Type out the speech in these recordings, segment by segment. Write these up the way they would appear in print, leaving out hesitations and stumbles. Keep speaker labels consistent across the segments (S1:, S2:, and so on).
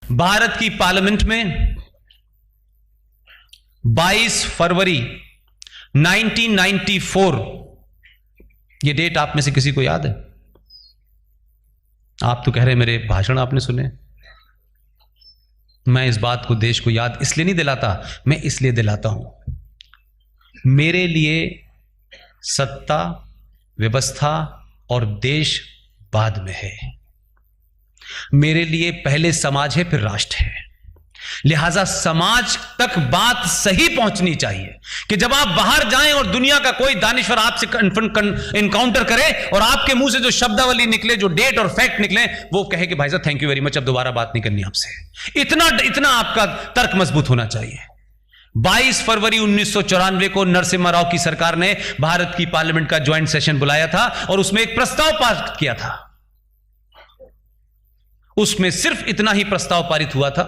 S1: भारत की पार्लियामेंट में 22 फरवरी 1994, यह डेट आप में से किसी को याद है? आप तो कह रहे हैं मेरे भाषण आपने सुने। मैं इस बात को देश को याद इसलिए नहीं दिलाता, मैं इसलिए दिलाता हूं, मेरे लिए सत्ता, व्यवस्था और देश बाद में है। मेरे लिए पहले समाज है, फिर राष्ट्र है। लिहाजा समाज तक बात सही पहुंचनी चाहिए कि जब आप बाहर जाएं और दुनिया का कोई दानिश्वर आपसे इनकाउंटर करे और आपके मुंह से जो शब्दावली निकले, जो डेट और फैक्ट निकले, वो कहे कि भाई साहब थैंक यू वेरी मच, अब दोबारा बात नहीं करनी आपसे। इतना आपका तर्क मजबूत होना चाहिए। 22 फरवरी 1994 को नरसिम्हा राव की सरकार ने भारत की पार्लियामेंट का ज्वाइंट सेशन बुलाया था और उसमें एक प्रस्ताव पास किया था। उसमें सिर्फ इतना ही प्रस्ताव पारित हुआ था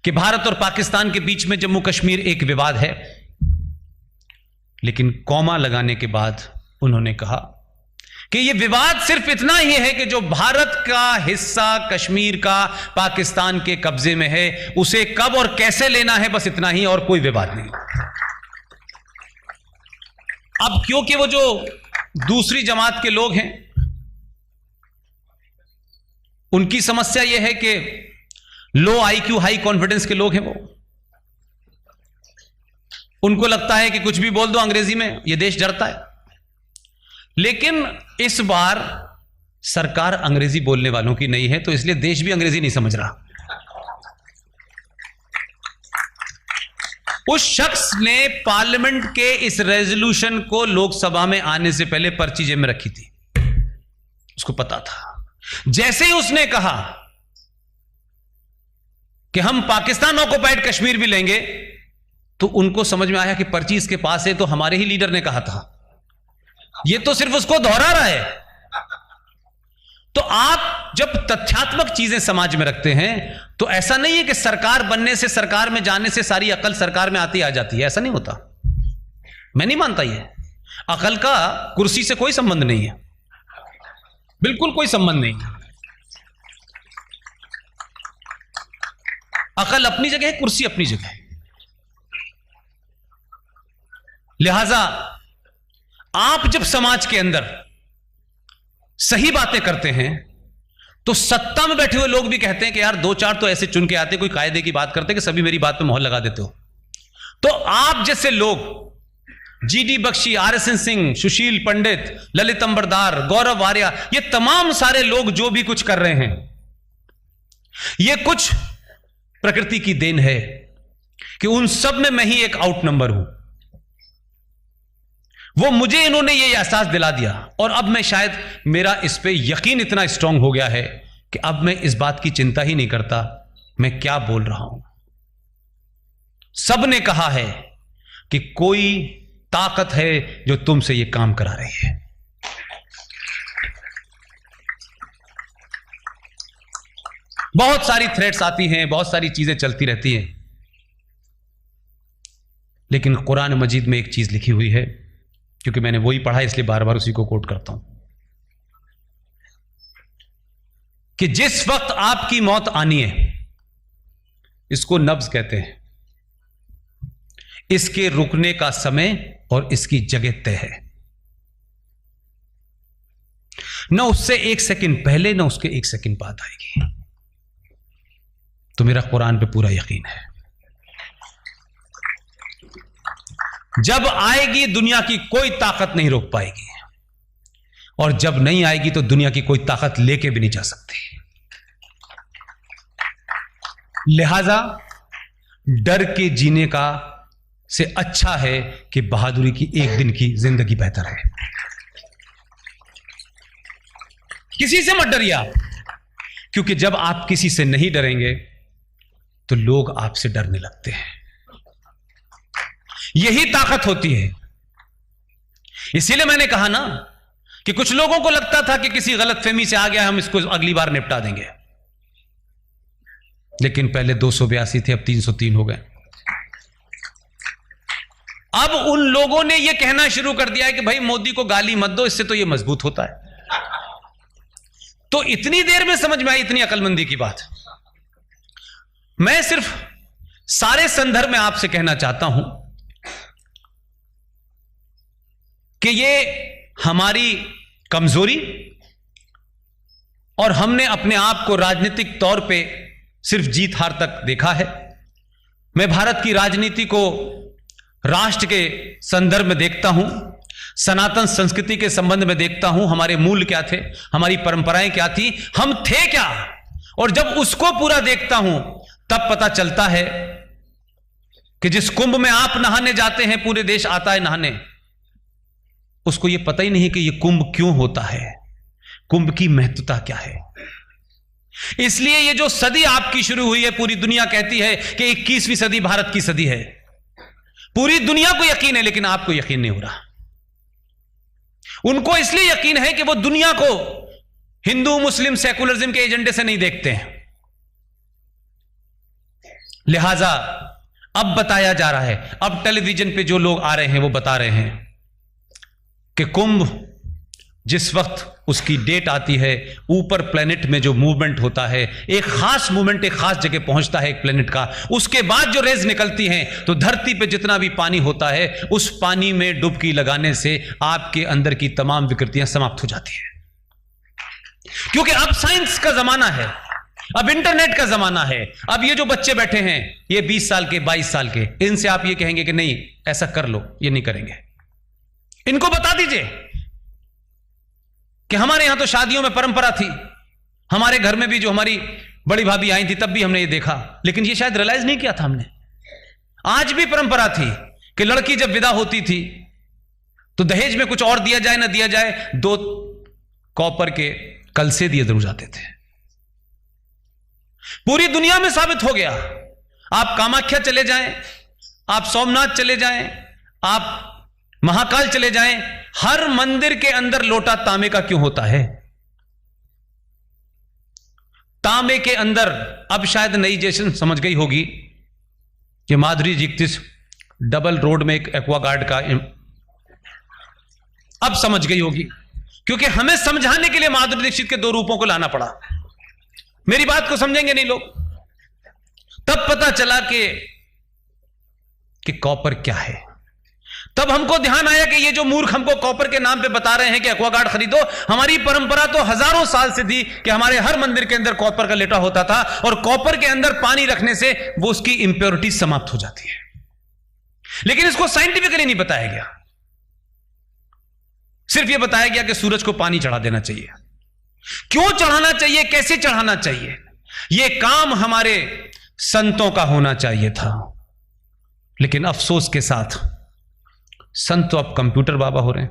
S1: कि भारत और पाकिस्तान के बीच में जम्मू कश्मीर एक विवाद है, लेकिन कॉमा लगाने के बाद उन्होंने कहा कि यह विवाद सिर्फ इतना ही है कि जो भारत का हिस्सा कश्मीर का पाकिस्तान के कब्जे में है, उसे कब और कैसे लेना है, बस इतना ही, और कोई विवाद नहीं। अब क्योंकि वो जो दूसरी जमात के लोग हैं, उनकी समस्या यह है कि लो आईक्यू हाई कॉन्फिडेंस के लोग हैं, वो उनको लगता है कि कुछ भी बोल दो अंग्रेजी में, यह देश डरता है। लेकिन इस बार सरकार अंग्रेजी बोलने वालों की नहीं है, तो इसलिए देश भी अंग्रेजी नहीं समझ रहा। उस शख्स ने पार्लियामेंट के इस रेजोल्यूशन को लोकसभा में आने से पहले पर्ची जेब में रखी थी, उसको पता था। जैसे ही उसने कहा कि हम पाकिस्तान ऑक्युपाइड कश्मीर भी लेंगे, तो उनको समझ में आया कि पर्ची इसके पास है, तो हमारे ही लीडर ने कहा था, ये तो सिर्फ उसको दोहरा रहा है। तो आप जब तथ्यात्मक चीजें समाज में रखते हैं, तो ऐसा नहीं है कि सरकार बनने से, सरकार में जाने से सारी अकल सरकार में आती आ जाती है, ऐसा नहीं होता। मैं नहीं मानता ये। अकल का कुर्सी से कोई संबंध नहीं है, बिल्कुल कोई संबंध नहीं। अकल अपनी जगह है, कुर्सी अपनी जगह है। लिहाजा आप जब समाज के अंदर सही बातें करते हैं, तो सत्ता में बैठे हुए लोग भी कहते हैं कि यार 2-4 तो ऐसे चुन के आते, कोई कायदे की बात करते कि सभी मेरी बात पे मोहर लगा देते हो। तो आप जैसे लोग, जीडी बख्शी, आरएसएन सिंह, सुशील पंडित, ललित अंबरदार, गौरव वारिया, ये तमाम सारे लोग जो भी कुछ कर रहे हैं, ये कुछ प्रकृति की देन है कि उन सब में मैं ही एक आउट नंबर हूं। वो मुझे इन्होंने ये एहसास दिला दिया, और अब मैं शायद, मेरा इस पे यकीन इतना स्ट्रांग हो गया है कि अब मैं इस बात की चिंता ही नहीं करता मैं क्या बोल रहा हूं। सब ने कहा है कि कोई ताकत है जो तुमसे ये काम करा रही है। बहुत सारी थ्रेट्स आती हैं, बहुत सारी चीजें चलती रहती हैं, लेकिन कुरान मजीद में एक चीज लिखी हुई है, क्योंकि मैंने वही पढ़ा इसलिए बार बार उसी को कोट करता हूं, कि जिस वक्त आपकी मौत आनी है, इसको नब्ज कहते हैं, इसके रुकने का समय और इसकी जगह तय है। न उससे 1 सेकंड पहले, न उसके 1 सेकंड बाद आएगी। तो मेरा कुरान पे पूरा यकीन है, जब आएगी दुनिया की कोई ताकत नहीं रोक पाएगी, और जब नहीं आएगी तो दुनिया की कोई ताकत लेके भी नहीं जा सकती। लिहाजा डर के जीने का से अच्छा है कि बहादुरी की एक दिन की जिंदगी बेहतर है। किसी से मत डरिए आप, क्योंकि जब आप किसी से नहीं डरेंगे तो लोग आपसे डरने लगते हैं। यही ताकत होती है। इसीलिए मैंने कहा ना कि कुछ लोगों को लगता था कि किसी गलतफहमी से आ गया, हम इसको अगली बार निपटा देंगे, लेकिन पहले 282 थे, अब 303 हो गए। अब उन लोगों ने यह कहना शुरू कर दिया है कि भाई मोदी को गाली मत दो, इससे तो यह मजबूत होता है। तो इतनी देर में समझ में आई इतनी अकलमंदी की बात। मैं सिर्फ सारे संदर्भ में आपसे कहना चाहता हूं कि ये हमारी कमजोरी और हमने अपने आप को राजनीतिक तौर पे सिर्फ जीत हार तक देखा है। मैं भारत की राजनीति को राष्ट्र के संदर्भ में देखता हूं, सनातन संस्कृति के संबंध में देखता हूं, हमारे मूल क्या थे, हमारी परंपराएं क्या थी, हम थे क्या, और जब उसको पूरा देखता हूं तब पता चलता है कि जिस कुंभ में आप नहाने जाते हैं, पूरे देश आता है नहाने, उसको यह पता ही नहीं कि यह कुंभ क्यों होता है, कुंभ की महत्वता क्या है। इसलिए ये जो सदी आपकी शुरू हुई है, पूरी दुनिया कहती है कि 21वीं सदी भारत की सदी है। पूरी दुनिया को यकीन है, लेकिन आपको यकीन नहीं हो रहा। उनको इसलिए यकीन है कि वो दुनिया को हिंदू मुस्लिम सेकुलरिज्म के एजेंडे से नहीं देखते हैं। लिहाजा अब बताया जा रहा है, अब टेलीविजन पे जो लोग आ रहे हैं वो बता रहे हैं कि कुंभ जिस वक्त उसकी डेट आती है, ऊपर प्लेनेट में जो मूवमेंट होता है, एक खास मूवमेंट एक खास जगह पहुंचता है एक प्लेनेट का, उसके बाद जो रेज निकलती हैं तो धरती पे जितना भी पानी होता है उस पानी में डुबकी लगाने से आपके अंदर की तमाम विकृतियां समाप्त हो जाती हैं। क्योंकि अब साइंस का जमाना है, अब इंटरनेट का जमाना है। अब ये जो बच्चे बैठे हैं, ये 20 साल के 22 साल के, इनसे आप ये कहेंगे कि नहीं ऐसा कर लो, ये नहीं करेंगे। इनको बता दीजिए कि हमारे यहां तो शादियों में परंपरा थी, हमारे घर में भी जो हमारी बड़ी भाभी आई थी तब भी हमने ये देखा, लेकिन ये शायद रियलाइज नहीं किया था हमने। आज भी परंपरा थी कि लड़की जब विदा होती थी तो दहेज में कुछ और दिया जाए ना दिया जाए, 2 कॉपर के कलसे दिए जरूर जाते थे। पूरी दुनिया में साबित हो गया। आप कामाख्या चले जाएं, आप सोमनाथ चले जाएं, आप महाकाल चले जाएं, हर मंदिर के अंदर लोटा तांबे का क्यों होता है? तांबे के अंदर अब शायद नई जेशन समझ गई होगी कि माधुरी दीक्षित डबल रोड में एक एक्वागार्ड का, अब समझ गई होगी, क्योंकि हमें समझाने के लिए माधुरी दीक्षित के 2 रूपों को लाना पड़ा। मेरी बात को समझेंगे नहीं लोग। तब पता चला कि कॉपर क्या है। तब हमको ध्यान आया कि ये जो मूर्ख हमको कॉपर के नाम पे बता रहे हैं कि एक्वागार्ड खरीदो, हमारी परंपरा तो हजारों साल से थी कि हमारे हर मंदिर के अंदर कॉपर का लेटा होता था, और कॉपर के अंदर पानी रखने से वो उसकी इंप्योरिटी समाप्त हो जाती है। लेकिन इसको साइंटिफिकली नहीं बताया गया, सिर्फ ये बताया गया कि सूरज को पानी चढ़ा देना चाहिए। क्यों चढ़ाना चाहिए, कैसे चढ़ाना चाहिए, यह काम हमारे संतों का होना चाहिए था। लेकिन अफसोस के साथ संत तो अब कंप्यूटर बाबा हो रहे हैं।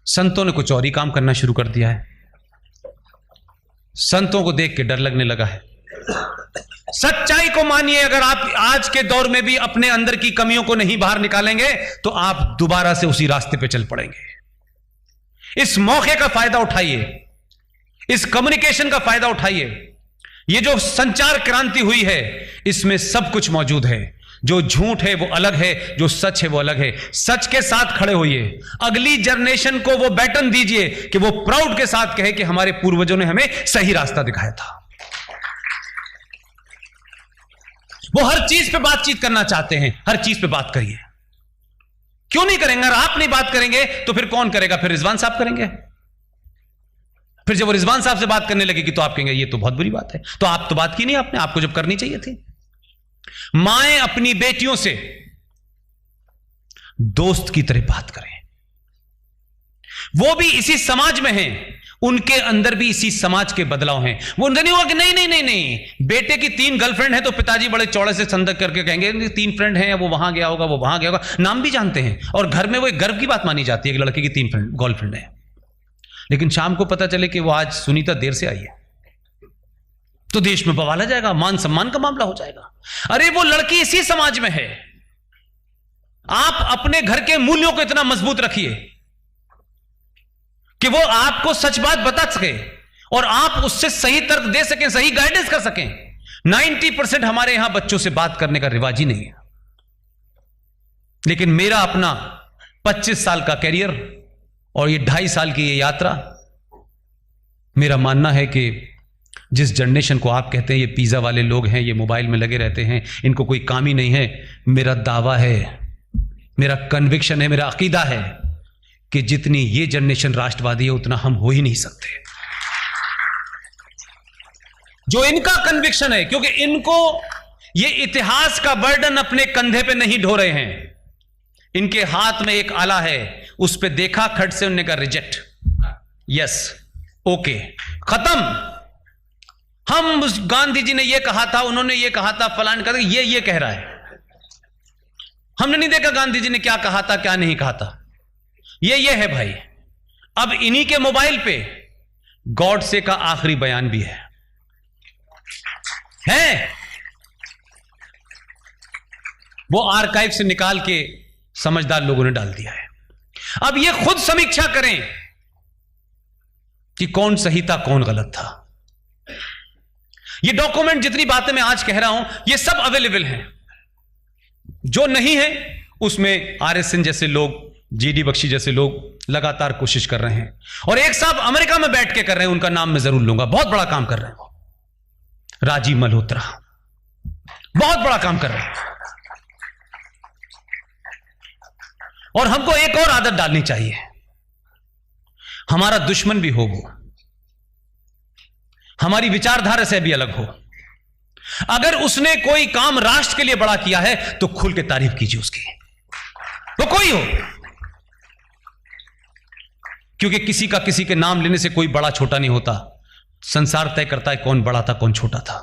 S1: संतों ने कुछ और ही काम करना शुरू कर दिया है। संतों को देख के डर लगने लगा है। सच्चाई को मानिए, अगर आप आज के दौर में भी अपने अंदर की कमियों को नहीं बाहर निकालेंगे तो आप दोबारा से उसी रास्ते पे चल पड़ेंगे। इस मौके का फायदा उठाइए, इस कम्युनिकेशन का फायदा उठाइए। ये जो संचार क्रांति हुई है इसमें सब कुछ मौजूद है। जो झूठ है वो अलग है, जो सच है वो अलग है। सच के साथ खड़े होइए, अगली जनरेशन को वो बैटन दीजिए कि वो प्राउड के साथ कहे कि हमारे पूर्वजों ने हमें सही रास्ता दिखाया था। वो हर चीज पे बातचीत करना चाहते हैं, हर चीज पे बात करिए। क्यों नहीं करेंगे? अगर आप नहीं बात करेंगे तो फिर कौन करेगा? फिर रिजवान साहब करेंगे। फिर जब वो रिजवान साहब से बात करने लगेगी तो आप कहेंगे ये तो बहुत बुरी बात है। तो आप तो बात की नहीं आपने, आपको जब करनी चाहिए थी। माएं अपनी बेटियों से दोस्त की तरह बात करें। वो भी इसी समाज में हैं, उनके अंदर भी इसी समाज के बदलाव हैं। वो नहीं होगा कि नहीं नहीं नहीं नहीं, बेटे की 3 गर्लफ्रेंड है तो पिताजी बड़े चौड़े से संदक करके कहेंगे 3 फ्रेंड हैं, वो वहां गया होगा, वो वहां गया होगा, नाम भी जानते हैं। और घर में वो एक गर्व की बात मानी जाती है कि लड़के की 3 गर्लफ्रेंड है। लेकिन शाम को पता चले कि वो आज सुनीता देर से आई है तो देश में बवाल आ जाएगा, मान सम्मान का मामला हो जाएगा। अरे वो लड़की इसी समाज में है। आप अपने घर के मूल्यों को इतना मजबूत रखिए कि वो आपको सच बात बता सके और आप उससे सही तर्क दे सकें, सही गाइडेंस कर सकें। 90% हमारे यहां बच्चों से बात करने का रिवाज ही नहीं है। लेकिन मेरा अपना 25 साल का कैरियर और ये 2.5 साल की ये यात्रा, मेरा मानना है कि जिस जनरेशन को आप कहते हैं ये पिज़्ज़ा वाले लोग हैं, ये मोबाइल में लगे रहते हैं, इनको कोई काम ही नहीं है, मेरा दावा है, मेरा कन्विक्शन है, मेरा अकीदा है कि जितनी ये जनरेशन राष्ट्रवादी है उतना हम हो ही नहीं सकते। जो इनका कन्विक्शन है, क्योंकि इनको ये इतिहास का बर्डन अपने कंधे पे नहीं ढो रहे हैं, इनके हाथ में एक आला है, उस पे देखा खट से उन्होंने कहा रिजेक्ट, यस, ओके, खत्म। हम गांधी जी ने ये कहा था, उन्होंने ये कहा था, फलान कहा था, ये कह रहा है। हमने नहीं देखा गांधी जी ने क्या कहा था, क्या नहीं कहा था। ये है भाई। अब इन्हीं के मोबाइल पे गॉडसे का आखिरी बयान भी है। वो आर्काइव से निकाल के समझदार लोगों ने डाल दिया है। अब ये खुद समीक्षा करें कि कौन सही था, कौन गलत था। ये डॉक्यूमेंट, जितनी बातें मैं आज कह रहा हूं, ये सब अवेलेबल हैं। जो नहीं है उसमें RSN जैसे लोग, GD बख्शी जैसे लोग लगातार कोशिश कर रहे हैं। और एक साहब अमेरिका में बैठ के कर रहे हैं, उनका नाम मैं जरूर लूंगा, बहुत बड़ा काम कर रहे हैं वो, राजीव मल्होत्रा, बहुत बड़ा काम कर रहे हैं। और हमको एक और आदत डालनी चाहिए, हमारा दुश्मन भी हो वो, हमारी विचारधारा से भी अलग हो, अगर उसने कोई काम राष्ट्र के लिए बड़ा किया है तो खुल के तारीफ कीजिए उसकी, वो कोई हो। क्योंकि किसी का किसी के नाम लेने से कोई बड़ा छोटा नहीं होता, संसार तय करता है कौन बड़ा था कौन छोटा था।